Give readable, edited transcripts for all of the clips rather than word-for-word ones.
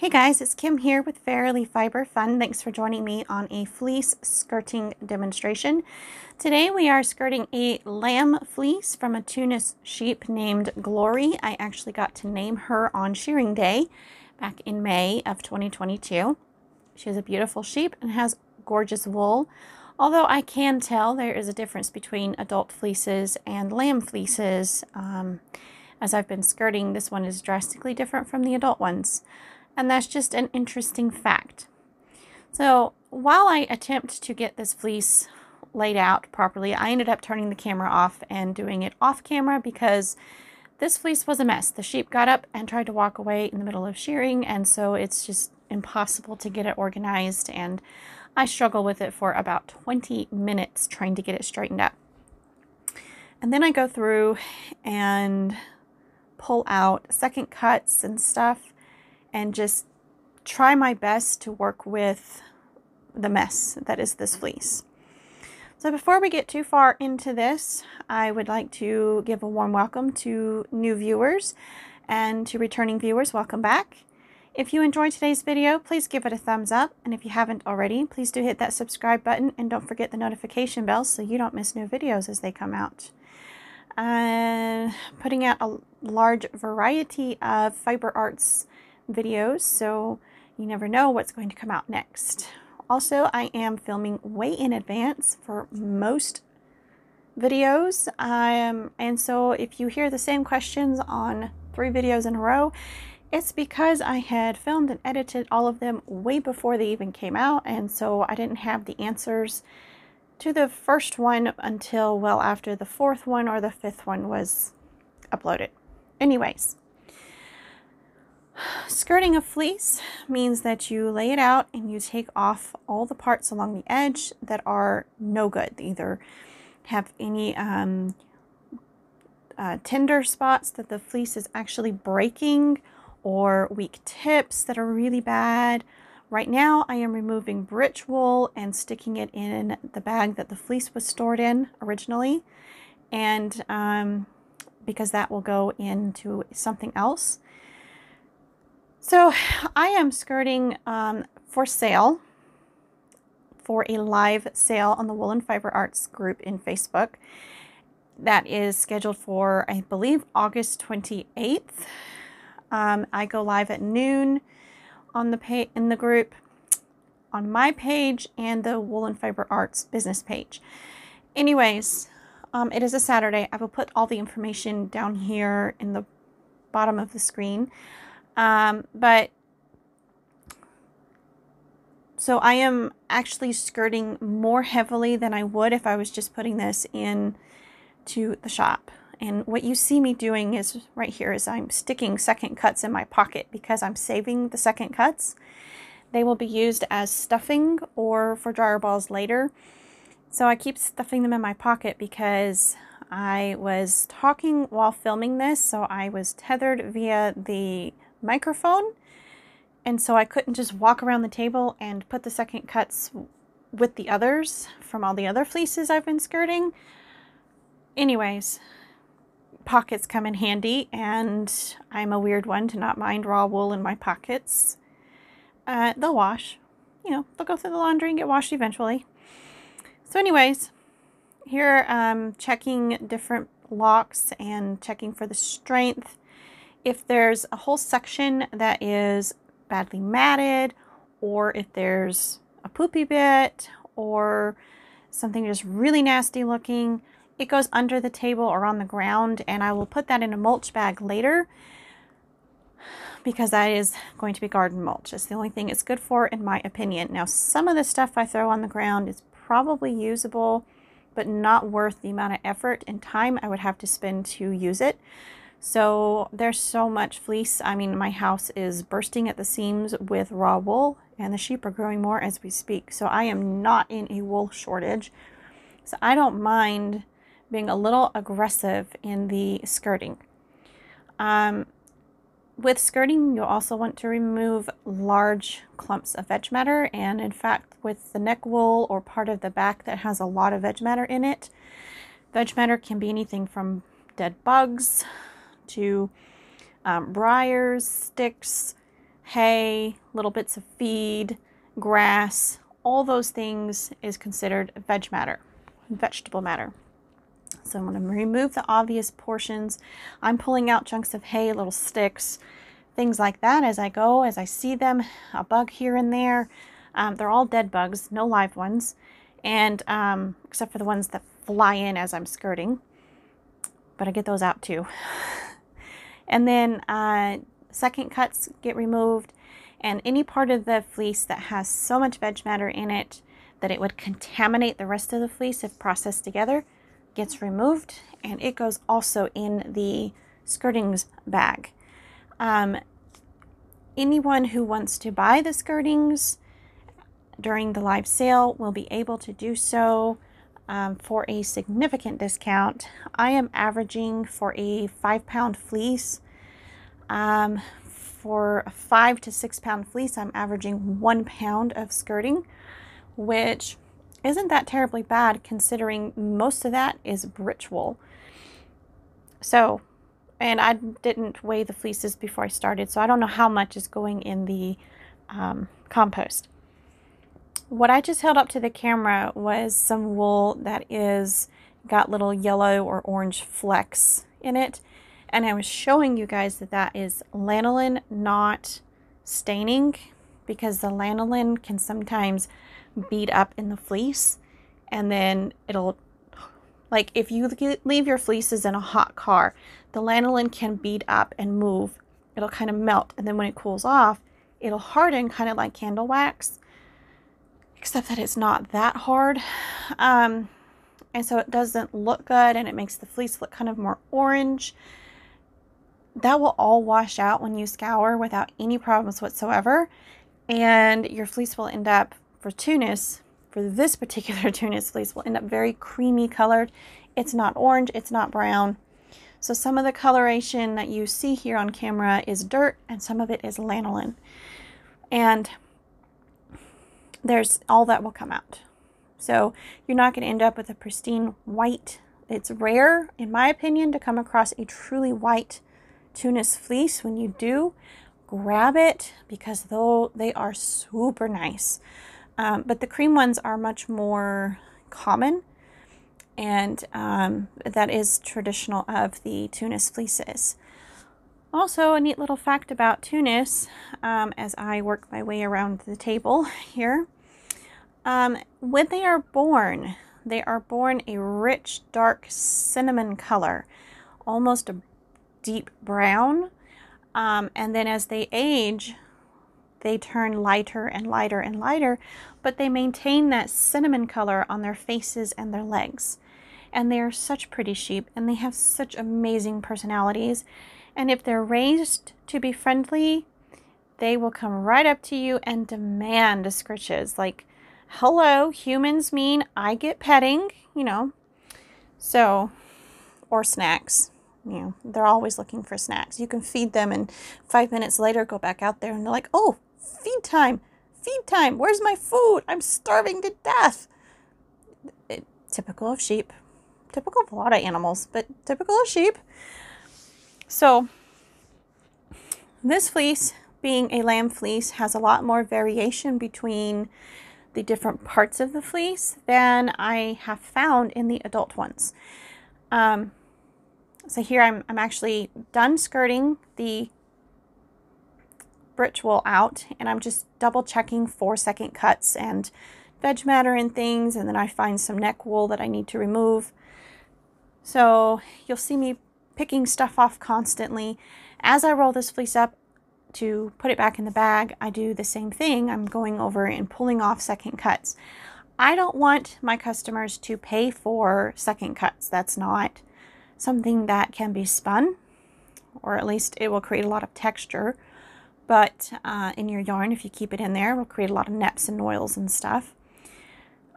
Hey guys, it's Kim here with Fairily Fiber Fun. Thanks for joining me on a fleece skirting demonstration. Today we are skirting a lamb fleece from a Tunis sheep named Glory. I actually got to name her on shearing day back in May of 2022. She is a beautiful sheep and has gorgeous wool. Although I can tell there is a difference between adult fleeces and lamb fleeces. As I've been skirting, this one is drastically different from the adult ones. And that's just an interesting fact. So while I attempt to get this fleece laid out properly, I ended up turning the camera off and doing it off camera because this fleece was a mess. The sheep got up and tried to walk away in the middle of shearing, and so it's just impossible to get it organized, and I struggle with it for about 20 minutes trying to get it straightened up. And then I go through and pull out second cuts and stuff and just try my best to work with the mess that is this fleece. So before we get too far into this, I would like to give a warm welcome to new viewers, and to returning viewers, welcome back. If you enjoyed today's video, please give it a thumbs up, and if you haven't already, please do hit that subscribe button and don't forget the notification bell so you don't miss new videos as they come out. Putting out a large variety of fiber arts videos, so you never know what's going to come out next. Also, I am filming way in advance for most videos, and so if you hear the same questions on 3 videos in a row, it's because I had filmed and edited all of them way before they even came out, and so I didn't have the answers to the first one until well after the 4th one or the 5th one was uploaded. Anyways, skirting a fleece means that you lay it out and you take off all the parts along the edge that are no good. They either have any tender spots that the fleece is actually breaking, or weak tips that are really bad. Right now I am removing britch wool and sticking it in the bag that the fleece was stored in originally, and because that will go into something else. So I am skirting for sale, for a live sale on the Wool and Fiber Arts group in Facebook. That is scheduled for, I believe, August 28th. I go live at noon on the in the group, on my page and the Wool and Fiber Arts business page. Anyways, it is a Saturday. I will put all the information down here in the bottom of the screen. But so I am actually skirting more heavily than I would if I was just putting this in to the shop. And what you see me doing is right here is I'm sticking second cuts in my pocket because I'm saving the second cuts. They will be used as stuffing or for dryer balls later. So I keep stuffing them in my pocket because I was talking while filming this, so I was tethered via the microphone, and so I couldn't just walk around the table and put the second cuts with the others from all the other fleeces I've been skirting. Anyways, pockets come in handy, and I'm a weird one to not mind raw wool in my pockets. They'll wash, you know, they'll go through the laundry and get washed eventually. So anyways, here I'm checking different locks and checking for the strength. If there's a whole section that is badly matted, or if there's a poopy bit, or something just really nasty looking, it goes under the table or on the ground, and I will put that in a mulch bag later because that is going to be garden mulch. It's the only thing it's good for, in my opinion. Now, some of the stuff I throw on the ground is probably usable, but not worth the amount of effort and time I would have to spend to use it. So there's so much fleece. I mean, my house is bursting at the seams with raw wool, and the sheep are growing more as we speak. So I am not in a wool shortage. So I don't mind being a little aggressive in the skirting. With skirting, you'll also want to remove large clumps of veg matter. And in fact, with the neck wool or part of the back that has a lot of veg matter in it, veg matter can be anything from dead bugs to briars, sticks, hay, little bits of feed, grass, all those things is considered vegetable matter. So I'm going to remove the obvious portions. I'm pulling out chunks of hay, little sticks, things like that as I go, as I see them, a bug here and there. They're all dead bugs, no live ones, and except for the ones that fly in as I'm skirting, but I get those out too. And then second cuts get removed, and any part of the fleece that has so much veg matter in it that it would contaminate the rest of the fleece if processed together gets removed, and it goes also in the skirtings bag. Anyone who wants to buy the skirtings during the live sale will be able to do so for a significant discount. I am averaging for a 5-pound fleece, for a 5 to 6 pound fleece, I'm averaging 1 pound of skirting, which isn't that terribly bad considering most of that is britch wool. So, and I didn't weigh the fleeces before I started, so I don't know how much is going in the compost. What I just held up to the camera was some wool that got little yellow or orange flecks in it. And I was showing you guys that that is lanolin, not staining, because the lanolin can sometimes bead up in the fleece, and then it'll, like if you leave your fleeces in a hot car, the lanolin can bead up and move. It'll kind of melt, and then when it cools off, it'll harden kind of like candle wax, except that it's not that hard. And so it doesn't look good, and it makes the fleece look kind of more orange. That will all wash out when you scour without any problems whatsoever, and your fleece will end up, for this particular Tunis fleece, will end up very creamy colored. It's not orange, it's not brown. So some of the coloration that you see here on camera is dirt, and some of it is lanolin. And there's all that will come out. So you're not going to end up with a pristine white. It's rare, in my opinion, to come across a truly white Tunis fleece. When you do, grab it, because though they are super nice. But the cream ones are much more common, and that is traditional of the Tunis fleeces. Also, a neat little fact about Tunis, as I work my way around the table here, when they are born a rich, dark cinnamon color, almost a deep brown, and then as they age, they turn lighter and lighter and lighter, but they maintain that cinnamon color on their faces and their legs. And they are such pretty sheep, and they have such amazing personalities. And if they're raised to be friendly, they will come right up to you and demand scritches. Like, hello, humans mean I get petting, you know. So, or snacks. You know, they're always looking for snacks. You can feed them, and 5 minutes later go back out there and they're like, oh, feed time, where's my food? I'm starving to death. Typical of sheep, typical of a lot of animals, but typical of sheep. So this fleece, being a lamb fleece, has a lot more variation between the different parts of the fleece than I have found in the adult ones. So here I'm actually done skirting the britch wool out, and I'm just double checking for second cuts and veg matter and things, and then I find some neck wool that I need to remove. So you'll see me picking stuff off constantly. As I roll this fleece up to put it back in the bag, I do the same thing. I'm going over and pulling off second cuts. I don't want my customers to pay for second cuts. That's not something that can be spun, or at least it will create a lot of texture. But in your yarn, if you keep it in there, it will create a lot of neps and oils and stuff.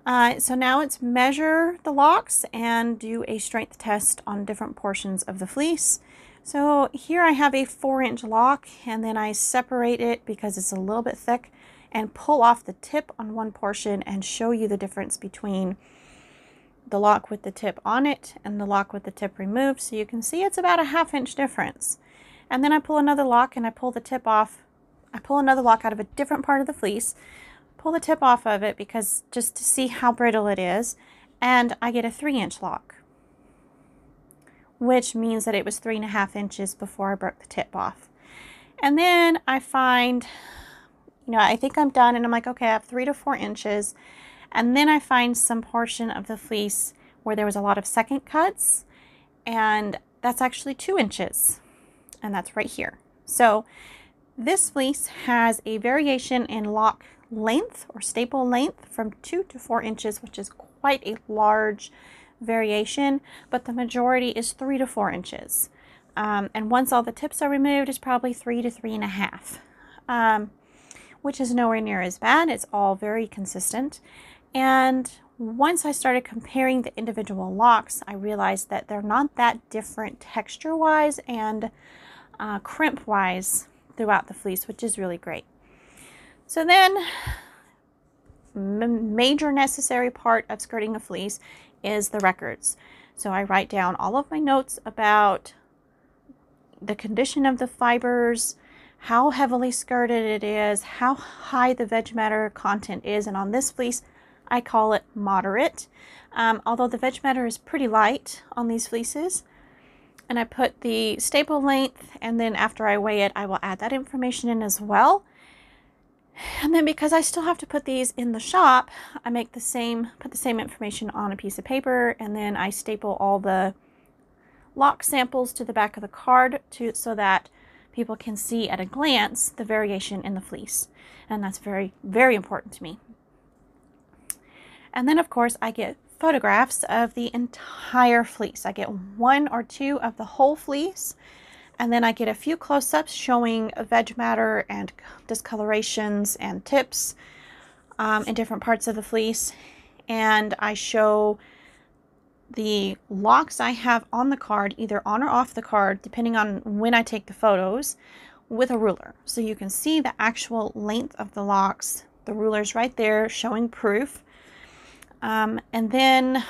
So now it's measure the locks and do a strength test on different portions of the fleece. So here I have a 4-inch lock, and then I separate it because it's a little bit thick and pull off the tip on one portion and show you the difference between the lock with the tip on it and the lock with the tip removed. So you can see it's about a 1/2 inch difference. And then I pull another lock and I pull the tip off I pull another lock out of a different part of the fleece, pull the tip off of it because just to see how brittle it is, and I get a 3-inch lock, which means that it was 3.5 inches before I broke the tip off. And then I find, I think I'm done, and I'm like, okay, I have 3 to 4 inches. And then I find some portion of the fleece where there was a lot of second cuts, and that's actually 2 inches, and that's right here. So this fleece has a variation in lock length or staple length from 2 to 4 inches, which is quite a large variation, but the majority is 3 to 4 inches. And once all the tips are removed, it's probably 3 to 3.5, which is nowhere near as bad. It's all very consistent. And once I started comparing the individual locks, I realized that they're not that different texture-wise and crimp-wise throughout the fleece, which is really great. So then, major necessary part of skirting a fleece is the records. So I write down all of my notes about the condition of the fibers, how heavily skirted it is, how high the veg matter content is, and on this fleece I call it moderate, although the veg matter is pretty light on these fleeces. And I put the staple length, and then after I weigh it, I will add that information in as well. And then because I still have to put these in the shop, I put the same information on a piece of paper, and then I staple all the lock samples to the back of the card so that people can see at a glance the variation in the fleece. And that's very, very important to me. And then of course I get photographs of the entire fleece. I get 1 or 2 of the whole fleece, and then I get a few close-ups showing veg matter and discolorations and tips in different parts of the fleece. And I show the locks I have on the card, either on or off the card, depending on when I take the photos, with a ruler. So you can see the actual length of the locks. The ruler's right there showing proof. And then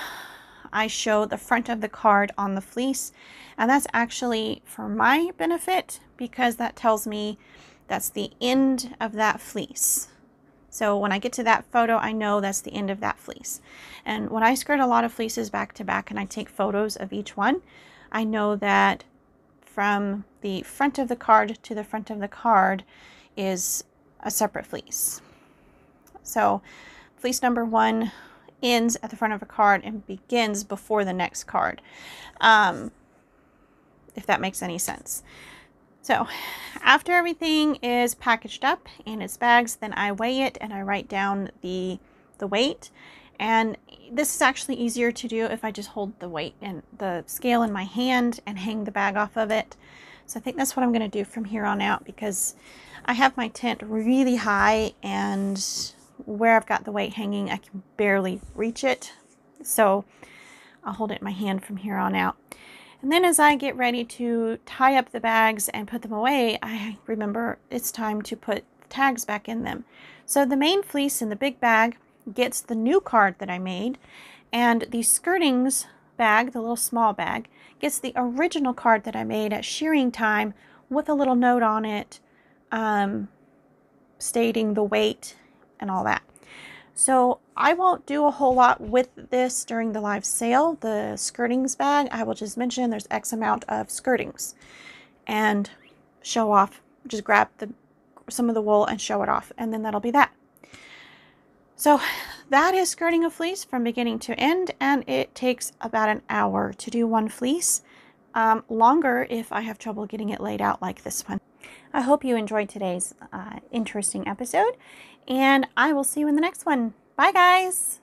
I show the front of the card on the fleece, and that's actually for my benefit because that tells me that's the end of that fleece. So when I get to that photo, I know that's the end of that fleece. And when I skirt a lot of fleeces back to back and I take photos of each one, I know that from the front of the card to the front of the card is a separate fleece. So fleece number 1 ends at the front of a card and begins before the next card, if that makes any sense. So after everything is packaged up in its bags, then I weigh it and I write down the weight. And this is actually easier to do if I just hold the weight and the scale in my hand and hang the bag off of it. So I think that's what I'm going to do from here on out, because I have my tent really high, and where I've got the weight hanging, I can barely reach it. So I'll hold it in my hand from here on out. And then as I get ready to tie up the bags and put them away, I remember it's time to put the tags back in them. So the main fleece in the big bag gets the new card that I made, and the skirtings bag, the little small bag, gets the original card that I made at shearing time with a little note on it stating the weight and all that. So I won't do a whole lot with this during the live sale, the skirtings bag. I will just mention there's X amount of skirtings and show off, just grab some of the wool and show it off, and then that'll be that. So that is skirting a fleece from beginning to end, and it takes about an hour to do one fleece. Longer if I have trouble getting it laid out like this one. I hope you enjoyed today's interesting episode, and I will see you in the next one. Bye, guys!